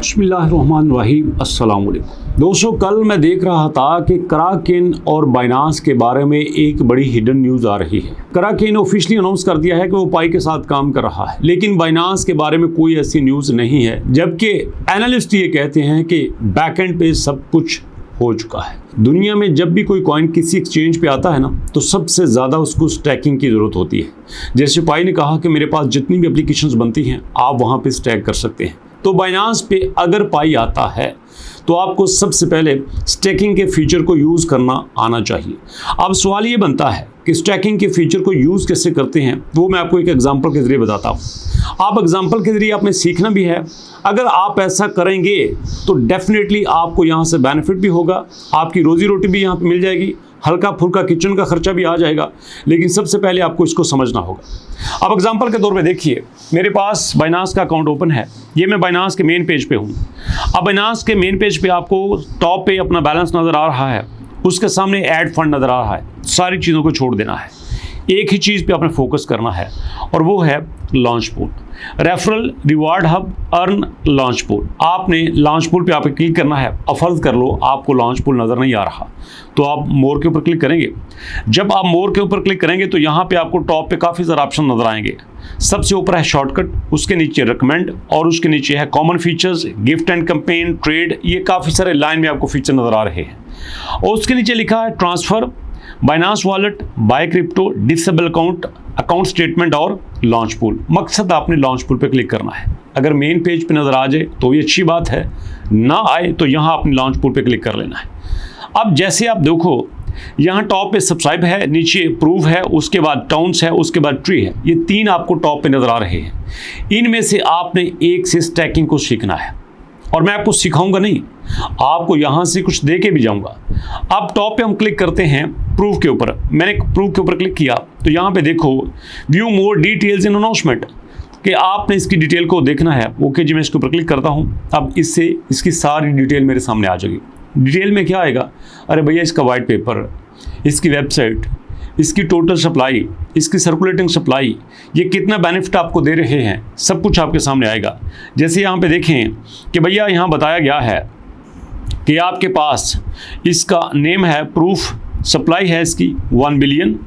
बिस्मिल्लाहिर्रहमानिर्रहीम। अस्सलाम वालेकुम दोस्तों, कल मैं देख रहा था कि कराकेन और बाइनांस के बारे में एक बड़ी हिडन न्यूज़ आ रही है। कराकेन ऑफिशियली अनाउंस कर दिया है कि वो पाई के साथ काम कर रहा है, लेकिन बाइनांस के बारे में कोई ऐसी न्यूज़ नहीं है, जबकि एनालिस्ट ये कहते हैं कि बैकएंड पे सब कुछ हो चुका है। दुनिया में जब भी कोई कॉइन किसी एक्सचेंज पे आता है ना, तो सबसे ज़्यादा उसको स्टैकिंग की ज़रूरत होती है। जैसे पाई ने कहा कि मेरे पास जितनी भी एप्लीकेशंस बनती हैं आप वहाँ पे स्टैक कर सकते हैं। तो बाइनांस पे अगर पाई आता है तो आपको सबसे पहले स्टैकिंग के फीचर को यूज़ करना आना चाहिए। अब सवाल ये बनता है कि स्टैकिंग के फीचर को यूज़ कैसे करते हैं, वो मैं आपको एक एग्जांपल के ज़रिए बताता हूँ। आप एग्जांपल के ज़रिए आपने सीखना भी है। अगर आप ऐसा करेंगे तो डेफिनेटली आपको यहाँ से बेनिफिट भी होगा, आपकी रोज़ी रोटी भी यहाँ पे मिल जाएगी, हल्का फुल्का किचन का खर्चा भी आ जाएगा। लेकिन सबसे पहले आपको इसको समझना होगा। अब एग्जांपल के तौर पे देखिए, मेरे पास बाइनांस का अकाउंट ओपन है। ये मैं बाइनांस के मेन पेज पे हूँ। अब बाइनांस के मेन पेज पे आपको टॉप पे अपना बैलेंस नज़र आ रहा है, उसके सामने ऐड फंड नज़र आ रहा है। सारी चीज़ों को छोड़ देना है, एक ही चीज़ पे आपने फोकस करना है और वो है launch pool, referral, reward hub, earn, launch pool. आपने लॉन्च पूल पे आपको क्लिक करना है। अब फर्ज कर लो आपको लॉन्च पूल नज़र नहीं आ रहा, तो आप मोर के ऊपर क्लिक करेंगे। जब आप मोर के ऊपर क्लिक करेंगे तो यहाँ पे आपको टॉप पे काफ़ी सारे ऑप्शन नज़र आएंगे। सबसे ऊपर है शॉर्टकट, उसके नीचे रिकमेंड और उसके नीचे है common features, gift and campaign, trade. ये काफ़ी सारे लाइन में आपको फीचर नज़र आ रहे हैं। और उसके नीचे लिखा है transfer, Binance wallet, buy crypto, disable account, account statement और लॉन्च पूल। मकसद आपने लॉन्च पूल पे क्लिक करना है। अगर मेन पेज पे नज़र आ जाए तो ये अच्छी बात है, ना आए तो यहाँ आपने लॉन्च पूल पे क्लिक कर लेना है। अब जैसे आप देखो, यहाँ टॉप पे सब्सक्राइब है, नीचे प्रूव है, उसके बाद टाउन्स है, उसके बाद ट्री है। ये तीन आपको टॉप पे नज़र आ रहे हैं। इनमें से आपने एक से स्टैकिंग को सीखना है और मैं आपको सिखाऊंगा नहीं, आपको यहाँ से कुछ दे के भी जाऊँगा। अब टॉप पे हम क्लिक करते हैं प्रूफ के ऊपर। मैंने प्रूफ के ऊपर क्लिक किया तो यहाँ पे देखो view more details in announcement, कि आपने इसकी डिटेल को देखना है। ओके जी, मैं इसके ऊपर क्लिक करता हूँ। अब इससे इसकी सारी डिटेल मेरे सामने आ जाएगी। डिटेल में क्या आएगा? अरे भैया, इसका वाइट पेपर, इसकी वेबसाइट, इसकी टोटल सप्लाई, इसकी सर्कुलेटिंग सप्लाई, ये कितना बेनिफिट आपको दे रहे हैं, सब कुछ आपके सामने आएगा। जैसे यहाँ पे देखें कि भैया यहाँ बताया गया है कि आपके पास इसका नेम है प्रूफ, सप्लाई है इसकी 1 बिलियन,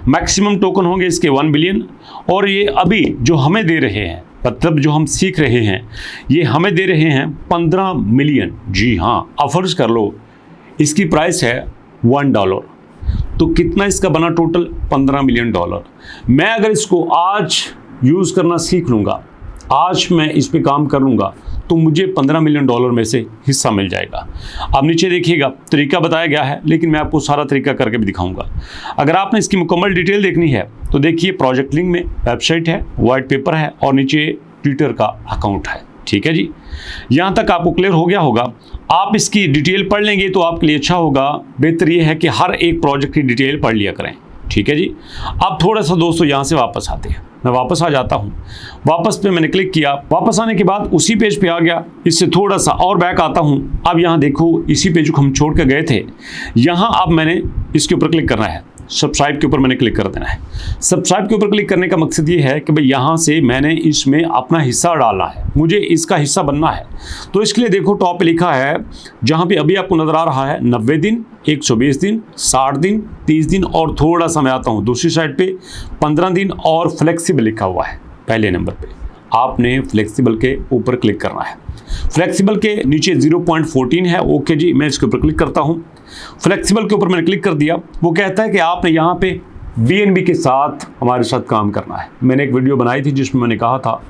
मैक्सिमम टोकन होंगे इसके 1 बिलियन, और ये अभी जो हमें दे रहे हैं, मतलब जो हम सीख रहे हैं, ये हमें दे रहे हैं 15 मिलियन। जी हाँ, अब फर्ज कर लो इसकी प्राइस है $1, तो कितना इसका बना टोटल? $15 मिलियन। मैं अगर इसको आज यूज़ करना सीख लूँगा, आज मैं इस पे काम कर लूँगा, तो मुझे $15 मिलियन में से हिस्सा मिल जाएगा। अब नीचे देखिएगा, तरीका बताया गया है, लेकिन मैं आपको सारा तरीका करके भी दिखाऊंगा। अगर आपने इसकी मुकम्मल डिटेल देखनी है तो देखिए, प्रोजेक्ट लिंक में वेबसाइट है, वाइट पेपर है और नीचे ट्विटर का अकाउंट है। ठीक है जी, यहाँ तक आपको क्लियर हो गया होगा। आप इसकी डिटेल पढ़ लेंगे तो आपके लिए अच्छा होगा। बेहतर ये है कि हर एक प्रोजेक्ट की डिटेल पढ़ लिया करें। ठीक है जी। अब थोड़ा सा दोस्तों यहाँ से वापस आते हैं। मैं वापस आ जाता हूँ। वापस पे मैंने क्लिक किया, वापस आने के बाद उसी पेज पे आ गया। इससे थोड़ा सा और बैक आता हूँ। अब यहाँ देखो, इसी पेज को हम छोड़ कर गए थे, यहाँ अब मैंने इसके ऊपर क्लिक करना है। सब्सक्राइब के ऊपर मैंने क्लिक कर देना है। सब्सक्राइब के ऊपर क्लिक करने का मकसद ये है कि भाई यहाँ से मैंने इसमें अपना हिस्सा डालना है, मुझे इसका हिस्सा बनना है। तो इसके लिए देखो टॉप पे लिखा है, जहाँ पे अभी आपको नज़र आ रहा है 90 दिन, 120 दिन, 60 दिन, 30 दिन और थोड़ा सा मैं आता हूँ दूसरी साइड पे 15 दिन और फ्लेक्सिबल लिखा हुआ है। पहले नंबर पे आपने फ्लेक्सिबल के ऊपर क्लिक करना है। फ्लेक्सिबल के नीचे 0.14 है। ओके जी, मैं इसके ऊपर क्लिक करता हूँ। फ्लेक्सिबल के ऊपर मैंने क्लिक कर दिया। वो कहता है कि आपने यहाँ पे BNB के साथ हमारे साथ काम करना है। मैंने एक वीडियो बनाई थी जिसमें मैंने कहा था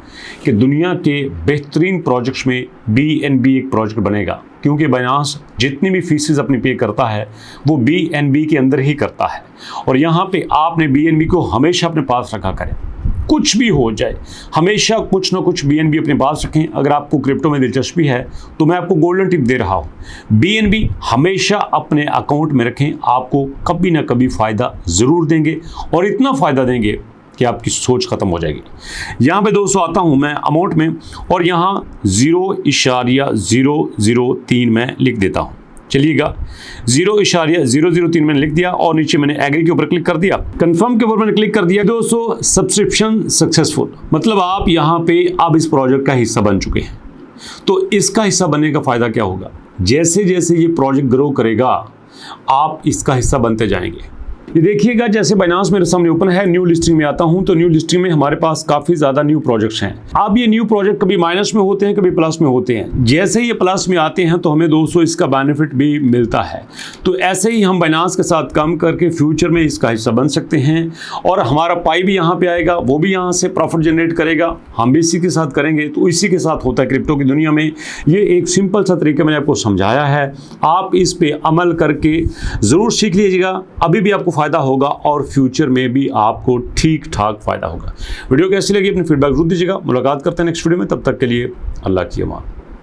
कि दुनिया के बेहतरीन प्रोजेक्ट्स में BNB एक प्रोजेक्ट बनेगा, क्योंकि बाइनांस जितनी भी फीसेस अपनी पे करता है वो BNB के अंदर ही करता है। और यहाँ पे आपने BNB को हमेशा अपने पास रखा करें, कुछ भी हो जाए, हमेशा कुछ ना कुछ BNB अपने पास रखें। अगर आपको क्रिप्टो में दिलचस्पी है तो मैं आपको गोल्डन टिप दे रहा हूँ, BNB हमेशा अपने अकाउंट में रखें। आपको कभी ना कभी फ़ायदा ज़रूर देंगे, और इतना फ़ायदा देंगे कि आपकी सोच ख़त्म हो जाएगी। यहाँ पे दोस्तों आता हूँ मैं अमाउंट में, और यहाँ 0.003 में लिख देता हूँ। चलिएगा, 0.003 मैंने लिख दिया और नीचे मैंने एग्री के ऊपर क्लिक कर दिया। कंफर्म के ऊपर मैंने क्लिक कर दिया। दोस्तों, सब्सक्रिप्शन सक्सेसफुल, मतलब आप यहाँ पे अब इस प्रोजेक्ट का हिस्सा बन चुके हैं। तो इसका हिस्सा बनने का फ़ायदा क्या होगा? जैसे जैसे ये प्रोजेक्ट ग्रो करेगा आप इसका हिस्सा बनते जाएंगे। ये देखिएगा, जैसे बाइनांस मेरे सामने ओपन है, न्यू लिस्टिंग में आता हूं तो न्यू लिस्टिंग में हमारे पास काफ़ी ज़्यादा न्यू प्रोजेक्ट्स हैं। अब ये न्यू प्रोजेक्ट कभी माइनस में होते हैं, कभी प्लस में होते हैं। जैसे ये प्लस में आते हैं तो हमें दोस्तों इसका बेनिफिट भी मिलता है। तो ऐसे ही हम बाइनांस के साथ काम करके फ्यूचर में इसका हिस्सा बन सकते हैं और हमारा पाई भी यहाँ पे आएगा, वो भी यहाँ से प्रॉफिट जनरेट करेगा, हम भी इसी के साथ करेंगे। तो इसी के साथ होता है क्रिप्टो की दुनिया में। ये एक सिंपल सा तरीका मैंने आपको समझाया है, आप इस पे अमल करके ज़रूर सीख लीजिएगा। अभी भी आपको फ़ायदा होगा और फ्यूचर में भी आपको ठीक ठाक फ़ायदा होगा। वीडियो कैसी लगी अपनी फीडबैक जरूर दीजिएगा। मुलाकात करते हैं नेक्स्ट वीडियो में, तब तक के लिए अल्लाह की अमान।